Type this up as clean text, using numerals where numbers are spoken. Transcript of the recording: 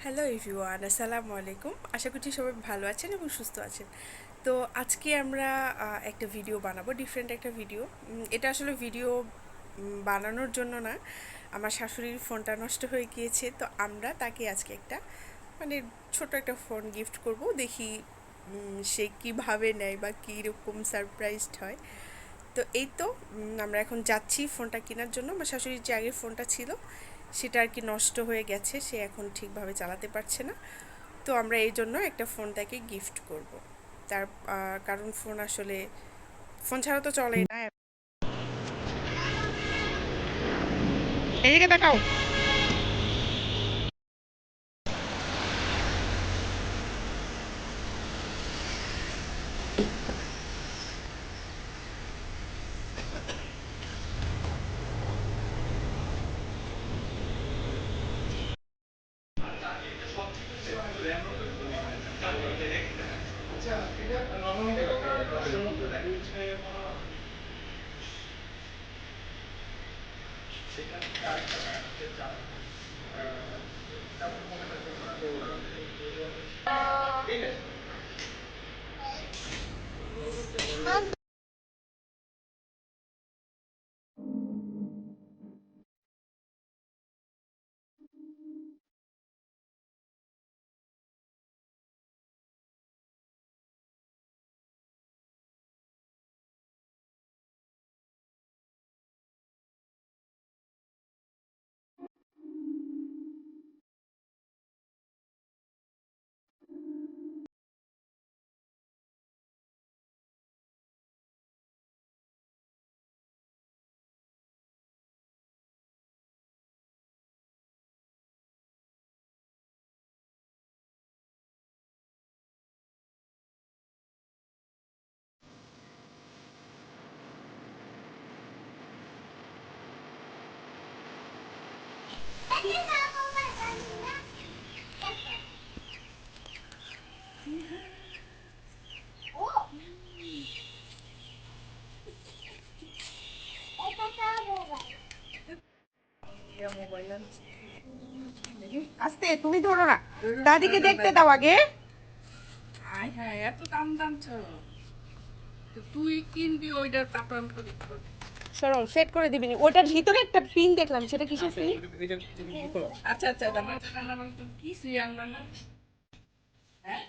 Hello everyone, আসসালামু আলাইকুম। আশা করছি সবাই ভালো আছেন এবং সুস্থ আছেন। তো আজকে আমরা একটা ভিডিও বানাবো, ডিফারেন্ট একটা ভিডিও। এটা আসলে ভিডিও বানানোর জন্য না, আমার শাশুড়ির ফোনটা নষ্ট হয়ে গিয়েছে, তো আমরা তাকে আজকে একটা মানে ছোট একটা ফোন গিফট করব। দেখি সে কীভাবে নেয় বা কীরকম সারপ্রাইজড হয়। তো এই তো আমরা এখন যাচ্ছি ফোনটা কেনার জন্য। আমার শাশুড়ির যে আগের ফোনটা ছিল সেটা আর কি নষ্ট হয়ে গেছে, সে এখন ঠিকভাবে চালাতে পারছে না। তো আমরা এই জন্য একটা ফোন তাকে গিফট করব। তার কারণ ফোন আসলে ফোন ছাড়া তো চলেই না। এদিকে তাকাও। আস্তে, তুমি ধরো না, দাদিকে দেখতে দাও আগে। হাই হাই এত দাম দামছো তো তুই কিনবি ওইটার তারপর সরো, সেট করে দিবি। ওটার ভিতরে একটা পিন দেখলাম, সেটা কিসের পিন? আচ্ছা আচ্ছা দাম কিছুই আনলাম না। হ্যাঁ